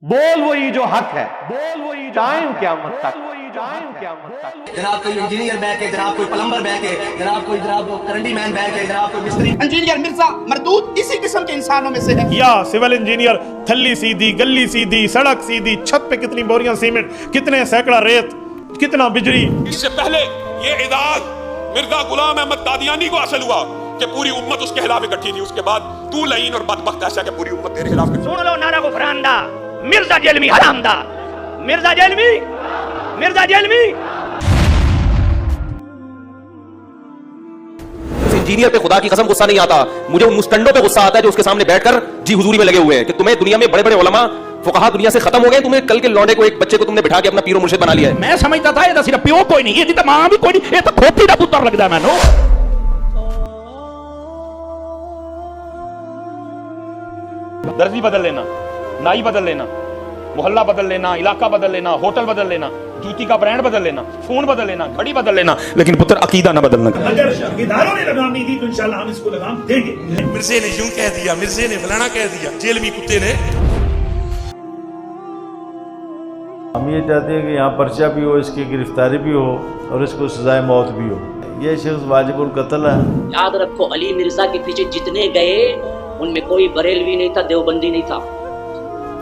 بول وہی جو حق ہے، بول وہی ٹائم قیامت تک، ٹائم قیامت تک۔ جناب کوئی انجینئر بیٹھ ہے، جناب کوئی پلمبر بیٹھ ہے، جناب کوئی کرنڈی مین بیٹھ ہے، جناب کوئی مستری۔ انجینئر مرزا مردود اسی قسم کے انسانوں میں سے ہے۔ یا سول انجینئر تھلی سیدھی، گلی سیدھی، سڑک سیدھی، چھت پہ کتنی بوریاں سیمنٹ، کتنے سینکڑا ریت، کتنا بجلی۔ اس سے پہلے یہ اعزاز مرزا غلام احمد قادیانی کو حاصل ہوا کہ پوری امت اس کے خلاف اکٹھی تھی، اس کے بعد تو لعین اور بدبخت ایسا کہ پوری امت تیرے خلاف سن لو نعرہ کو فراندا مرزا جیلمی حرام دا، مرزا جیلمی، مرزا جیلمی۔ اس انجینئر پہ خدا کی قسم غصہ نہیں آتا، مجھے ان مستنڈوں پہ غصہ آتا ہے جو اس کے سامنے بیٹھ کر جی حضوری میں لگے ہوئے ہیں کہ تمہیں دنیا میں بڑے بڑے علماء فقہا دنیا سے ختم ہو گئے، تمہیں کل کے لونڈے کو ایک بچے کو تم نے بٹھا کے اپنا پیر و مرشد بنا لیا ہے۔ میں سمجھتا تھا یہ صرف پیو کوئی نہیں، یہ تو ماں بھی کوئی نہیں، یہ تو کھوپڑی دا پتر لگدا ہے مینوں۔ درزی بدل لینا، نائی بدل لینا، محلہ بدل لینا، علاقہ بدل لینا، ہوٹل بدل لینا، جوتی کا برانڈ بدل لینا، فون بدل لینا، گھڑی بدل لینا، لیکن پتر عقیدہ نہ بدلنا۔ اگر اداروں نے لگام نہیں دی تو انشاءاللہ ہم اس کو لگام دیں گے۔ مرزے نے یوں کہہ دیا، مرزے نے فلانا کہہ دیا، جیلمی کتے نے۔ ہم یہ چاہتے ہیں کہ یہاں پرچہ بھی ہو، اس کی گرفتاری بھی ہو اور اس کو سزائے موت بھی ہو۔ یہ شخص واجب القتل ہے۔ یاد رکھو علی مرزا کے پیچھے جتنے گئے ان میں کوئی بریلوی نہیں تھا، دیوبندی نہیں تھا۔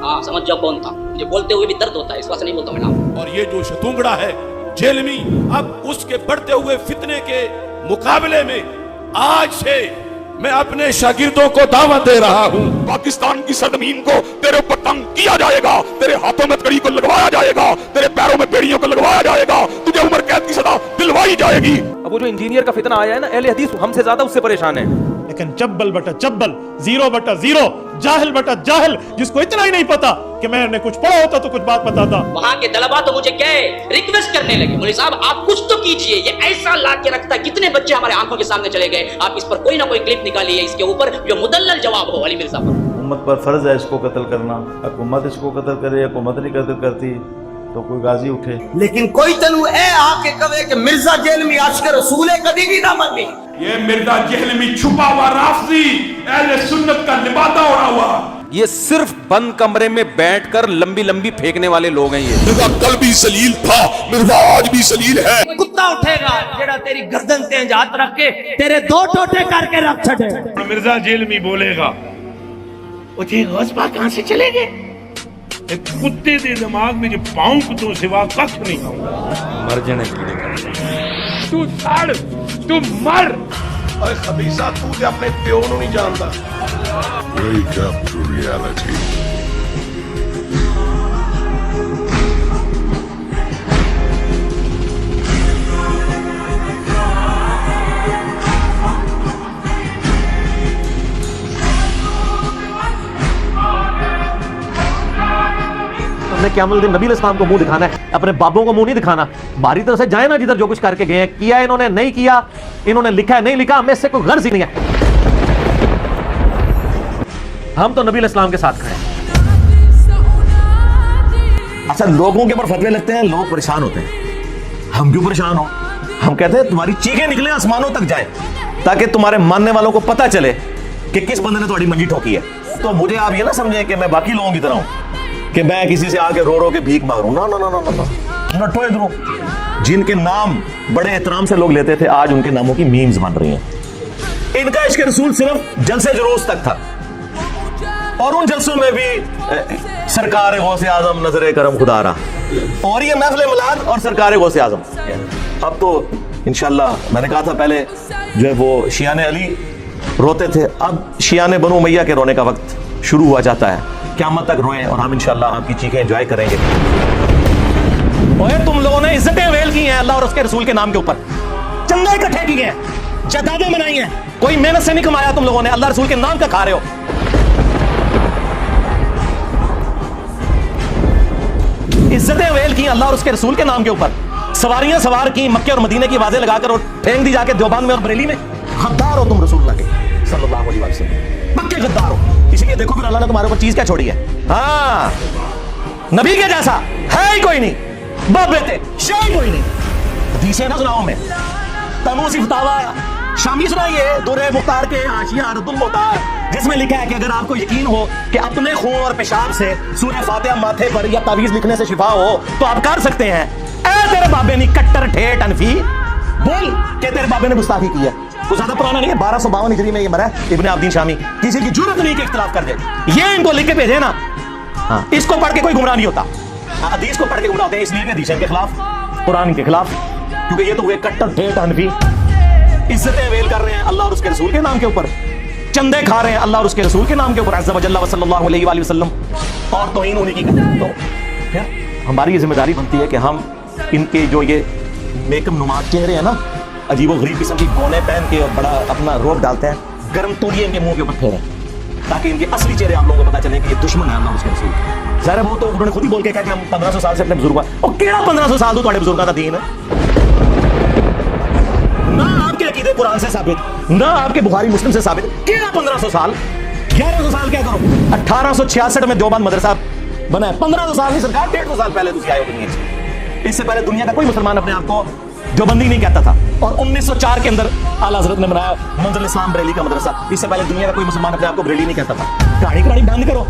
ہاں سمجھ جاؤ کون تھا، مجھے بولتے ہوئے بھی درد ہوتا ہے، اس واسطے نہیں بولتا میں نام۔ اور یہ جو شتونگڑا ہے جیلمی، اب اس کے بڑھتے ہوئے فتنے کے مقابلے میں آج سے میں اپنے شاگردوں کو دعوت دے رہا ہوں، پاکستان کی سرزمین کو تیرے اوپر تنگ کیا جائے گا، تیرے ہاتھوں میں کڑی کو لگوایا جائے گا، تیرے پیروں میں بیڑیوں کو لگوایا جائے گا، تجھے عمر قید کی سزا دلوائی جائے گی۔ اب وہ جو انجینئر کا فتنہ آیا ہے نا، اہل حدیث ہم سے زیادہ اس سے پریشان ہیں۔ لیکن چبل بٹا چبل، زیرو بٹا زیرو، جاہل بٹا جاہل، جس کو اتنا ہی نہیں پتا کہ میں نے کچھ پڑھا ہوتا تو کچھ بات بتاتا۔ وہاں کے طلباء تو مجھے کہے ریکویسٹ کرنے لگے، مولوی صاحب آپ کچھ تو کیجئے، یہ ایسا لا کے رکھتا ہے، کتنے بچے ہمارے آنکھوں کے سامنے چلے گئے، آپ اس پر کوئی نہ کوئی کلپ نکالیے، اس کے اوپر جو مدلل جواب ہو علی مرزا پر۔ حکومت پر فرض ہے اس کو قتل کرنا، حکومت اس کو قتل کرے، حکومت نہیں قتل کرتی تو کوئی غازی اٹھے۔ لیکن کوئی تنو اے آ کے کہے کہ مرزا جیلمی عاشق رسول ہے، کبھی بھی نہ منی۔ یہ مرزا جہلمی چھپا ہوا رافضی، اہل سنت کا لبادہ اڑا ہوا۔ یہ صرف بند کمرے میں بیٹھ کر لمبی لمبی پھینکنے والے لوگ ہیں۔ یہ مرزا کل بھی ذلیل تھا، مرزا آج بھی ذلیل ہے۔ کتا اٹھے گا جڑا تیری گردن تے ہاتھ رکھ کے تیرے دو ٹوٹے کر کے رکھ چھڑے۔ مرزا جیلمی بولے گا وہ جی غوث پاک کہاں سے چلے گئے؟ ایک کتے دے دماغ میں جو پاؤں تو سوا کچھ نہیں مر جانے تو ساڑ، تو مر۔ اے خبیثہ، تو تے اپنے پیو نو نہیں جاندا۔ Wake up to reality. ہم نے قیامت الدین نبی علیہ السلام کو منہ دکھانا ہے، اپنے بابوں کو منہ نہیں دکھانا۔ باری طرح سے جائیں نا جدھر جو کچھ کر کے گئے ہیں، کیا انہوں نے نہیں کیا، انہوں نے لکھا ہے نہیں لکھا، ہمیں اس سے کوئی غرض ہی نہیں ہے۔ ہم تو نبی علیہ السلام کے ساتھ کھڑے ہیں۔ اچھا لوگوں کے اوپر فتوے لگتے ہیں، لوگ پریشان ہوتے ہیں۔ ہم کیوں پریشان ہوں؟ ہم کہتے ہیں تمہاری چیخیں نکلیں آسمانوں تک جائیں تاکہ تمہارے ماننے والوں کو پتہ چلے کہ کس بندے نے تمہاری منجی ٹھوکی ہے۔ تو مجھے آپ یہ نہ سمجھیں کہ میں باقی لوگوں کی طرح ہوں کہ میں کسی سے آ کے رو رو کے بھیک مانگ رہا ہوں۔ نٹو ادھروں جن کے نام بڑے احترام سے لوگ لیتے تھے، آج ان کے ناموں کی میمز بن رہی ہیں۔ ان کا عشق رسول صرف جلسے جلوس تک تھا، اور ان جلسوں میں بھی سرکار غوث اعظم نظر کرم خدا رہا، اور یہ محفل میلاد اور سرکار غوث اعظم۔ اب تو انشاءاللہ میں نے کہا تھا پہلے جو ہے وہ شیعان علی روتے تھے، اب شیعان بنو امیہ کے رونے کا وقت شروع ہوا جاتا ہے۔ قیامت تک روئیں اور ہم انشاءاللہ آپ کی چیخیں انجوائے کریں گے۔ اوے تم لوگوں نے عزتیں ویل کی ہیں اللہ اور اس کے رسول کے نام کے اوپر، چندے اکٹھے کیے ہیں، جائیدادیں بنائی ہیں، کوئی محنت سے نہیں کمایا تم لوگوں نے، اللہ رسول کے نام کا کھا رہے ہو۔ عزتیں ویل کی اللہ اور اس کے رسول کے نام کے اوپر، سواریاں سوار کی، مکے اور مدینے کی آوازیں لگا کر اور پھینک دی جا کے دیوبند میں اور بریلی میں۔ غدار ہو تم رسول اللہ کے صلی اللہ علیہ وسلم، پکے غدار ہو۔ اسی لیے دیکھو پھر اللہ نے تمہارے اوپر چیز کیا چھوڑی ہے۔ ہاں نبی کے جیسا ہے ہی کوئی نہیں، باپ بیٹے شے ہی کوئی نہیں۔ حدیثیں نہ سناؤ میں تنو سی فتاوا शामी सुनाइए दुर्रे मुख्तार के हाशिया रद्दुल मुख्तार, जिसमें लिखा है कि अगर आपको यकीन हो कि अपने खून और पेशाब से सूरह फातिहा माथे पर या तावीज लिखने से शिफा हो तो आप कर सकते हैं। ए तेरे बाबे ने कट्टर ठेठ अनफी, बोल कि तेरे बाबे ने गुस्ताखी की है। कुछ ज्यादा पुराना नहीं है, 1252 हिजरी में ये मरा है इब्ने अब्दीन शामी। किसी की जुर्रत नहीं कि इख्तिलाफ कर दे, ये इनको लिख के भेजे ना। हाँ, इसको पढ़ के कोई गुमराह नहीं होता। हदीस को पढ़ के गुमराह होते हैं इसलिए कि हदीस के खिलाफ, कुरान के खिलाफ, क्योंकि ये तो हुए कट्टर ठेठ अनफी। इज्जतें वेल कर रहे हैं अल्लाह और उसके रसूल के नाम के ऊपर, चंदे खा रहे हैं अल्लाह और उसके रसूल के नाम के ऊपर, अज़्ज़ा वजल्ला व सल्लल्लाहु अलैहि वसल्लम, और तौहीन उन्हीं की करते हैं। तो फिर हमारी ये जिम्मेदारी बनती है कि हम इनके जो ये मेकअप नुमा चेहरे हैं ना, अजीबो गरीब किस्म की गोने पहन के और बड़ा अपना रोब डालते हैं, गर्म तौलिए इनके मुंह के ऊपर फेरें ताकि इनके असली चेहरे आप लोगों को पता चले कि ये दुश्मन है अल्लाह और उसके रसूल के। ज़ाहिर है वो तो उन्होंने खुद ही बोल के कहा कि हम 1500 साल से अपने बुजुर्ग, और केड़ा 1500 साल तो तुम्हारे बुजुर्गों का दीन है। ना आपके अकीदे कुरान से साबित, ना आपके बुखारी मुस्लिम से साबित, केड़ा 1500 साल, 1100 साल क्या करो। 1866 में देवबंद मदरसा बना है, 1500 साल नहीं सरकार, 150 साल पहले तुम आए हो दुनिया से। इससे पहले दुनिया का कोई मुसलमान अपने आप को देवबंदी नहीं कहता था, और 1904 के अंदर आला हज़रत ने बनाया मंज़िल इस्लाम बरेली का मदरसा। इससे पहले दुनिया का कोई मुसलमान अपने आप को बरेली नहीं कहता था। कहानी बंद करो।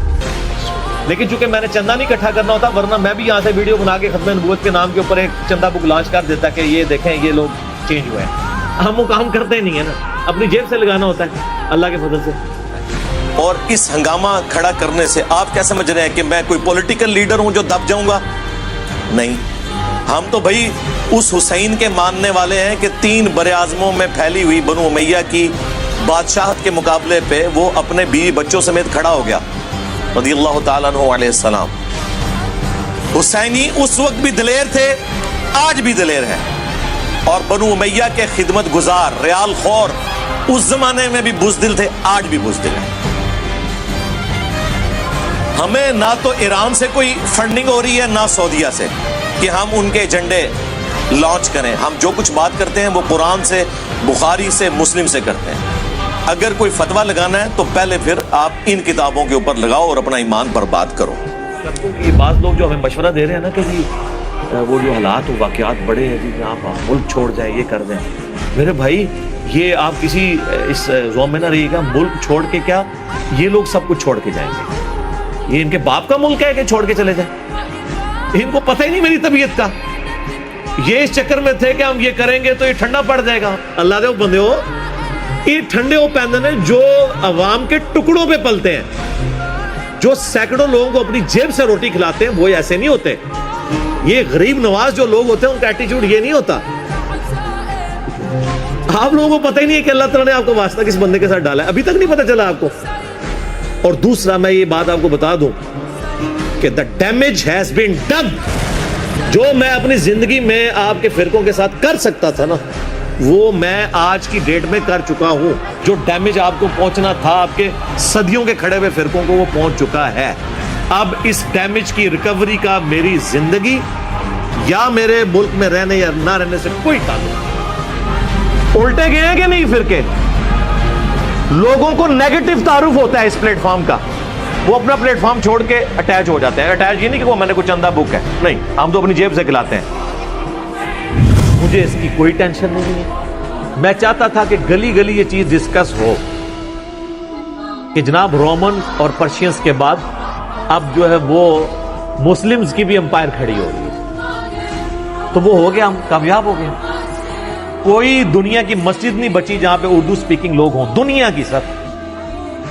लेकिन चूंकि मैंने चंदा नहीं इकट्ठा करना होता, वरना मैं भी यहाँ से वीडियो बना के खत्म नबूवत के नाम के ऊपर एक चंदा बुक लॉन्च कर देता कि ये देखें ये लोग चेंज हुए हैं। हम वो काम करते ही नहीं है ना, अपनी जेब से लगाना होता है अल्लाह के फजल से। और इस हंगामा खड़ा करने से आप क्या समझ रहे हैं कि मैं कोई पॉलिटिकल लीडर हूं जो दब जाऊंगा? नहीं, हम तो भाई उस हुसैन के मानने वाले हैं कि 3 बरे-आज़मों में फैली हुई बनु उमैया की बादशाहत के मुकाबले पे वो अपने बीवी बच्चों समेत खड़ा हो गया रज़ियल्लाहु ताला अन्हु अलैहि सलाम। हुसैनी उस वक्त भी दिलेर थे, आज भी दिलेर हैं, और बनु उमैया के खिदमत गुजार रियाल खौर उस जमाने में भी बुज़दिल थे, आज भी बुज़दिल हैं। हमें ना तो ईरान से कोई फंडिंग हो रही है ना सऊदीया से कि हम उनके एजेंडे लॉन्च करें। हम जो कुछ बात करते हैं वो कुरान से, बुखारी से, मुस्लिम से करते हैं। अगर कोई फतवा लगाना है तो पहले फिर आप इन किताबों के ऊपर लगाओ और अपना ईमान बर्बाद करो। ये बात लोग जो हमें मशवरा दे रहे हैं ना कि जी वो जो हालात वो वाक़यात बड़े हैं जी, आप मुल्क छोड़ जाए, ये कर दें। मेरे भाई ये आप किसी इस ज़ोन में ना रहिएगा, मुल्क छोड़ के क्या, ये लोग सब कुछ छोड़ के जाएंगे। ये इनके बाप का मुल्क है कि छोड़ के चले जाए, इनको पता ही नहीं मेरी तबीयत का। ये इस चक्कर में थे कि हम ये करेंगे तो ये ठंडा पड़ जाएगा। अल्लाह दे बंदे हो, ये ठंडे वो पैंदन है जो अवाम के टुकड़ों पे पलते हैं, जो सैकड़ों लोगों को अपनी जेब से रोटी खिलाते हैं, वो ऐसे नहीं होते। ये गरीब नवाज जो लोग होते हैं उनका एटीट्यूड ये नहीं होता। आप लोगों को पता ही नहीं है कि अल्लाह ताला ने आपको वास्ता किस बंदे के साथ डाला है, अभी तक नहीं पता चला आपको। और दूसरा मैं ये बात आपको बता दूं कि the damage has been done. जो मैं अपनी जिंदगी में आपके फिरकों के साथ कर सकता था ना, वो मैं आज की डेट में कर चुका हूं। जो डैमेज आपको पहुंचना था आपके सदियों के खड़े हुए फिरकों को, वो पहुंच चुका है। अब इस डैमेज की रिकवरी का मेरी जिंदगी या मेरे मुल्क में रहने या ना रहने से कोई ताल्लुक नहीं। उल्टे गए हैं कि नहीं फिरके? लोगों को नेगेटिव तारुफ होता है इस प्लेटफॉर्म का, वो अपना प्लेटफॉर्म छोड़ के अटैच हो जाते हैं। अटैच ये नहीं कि वो मैंने कोई चंदा बुक है, नहीं, हम तो अपनी जेब से खिलाते हैं। मुझे इसकी कोई टेंशन नहीं है। मैं चाहता था कि गली गली ये चीज डिस्कस हो कि जनाब रोमन और पर्शियंस के बाद अब जो है वो मुस्लिम्स की भी एम्पायर खड़ी हो रही है, तो वो हो गया, हम कामयाब हो गए। कोई दुनिया की मस्जिद नहीं बची जहां पे उर्दू स्पीकिंग लोग हों, दुनिया की सर।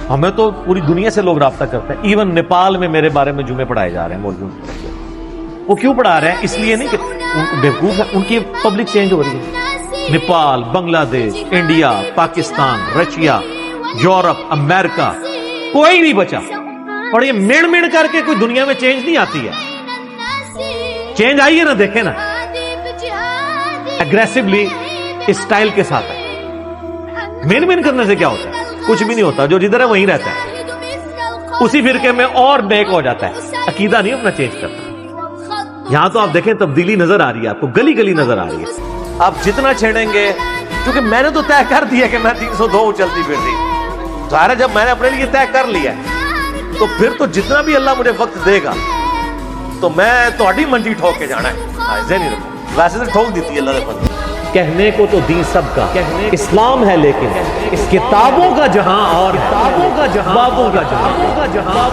हमें तो पूरी दुनिया से लोग राब्ता करते हैं। इवन नेपाल में मेरे बारे में जुमे पढ़ाए जा रहे हैं मौलवियों की तरफ से। वो क्यों पढ़ा रहे हैं? इसलिए नहीं कि बेवकूफ है, उनकी पब्लिक चेंज हो रही है। Nepal, Bangladesh, India, Pakistan, Russia, Europe, America, कोई नहीं बचा। और ये मिण मिण करके कोई दुनिया में चेंज नहीं आती है। चेंज आई है ना, देखे ना, एग्रेसिवली स्टाइल के साथ है। मिण मिण करने से क्या होता है? कुछ भी नहीं होता। जो जिधर है वहीं रहता है, उसी फिरके में और नेक हो जाता है। अकीदा नहीं अपना चेंज करता। यहां तो आप देखें तब्दीली नजर आ रही है आपको, गली गली नजर आ रही है। आप जितना छेड़ेंगे, क्योंकि मैंने तो तय कर दिया कि मैं 302 चलती फिरती। सारा जब मैंने अपने लिए तय कर लिया तो फिर तो जितना भी अल्लाह मुझे वक्त देगा तो मैं तो मंजी ठोक के जाना है। ऐसे नहीं रखो, वैसे तो ठोक दी थी अल्लाह ने। کہنے کو تو دین سب کا اسلام ہے، لیکن اس کتابوں کا جہاں اور بابوں کا جہاں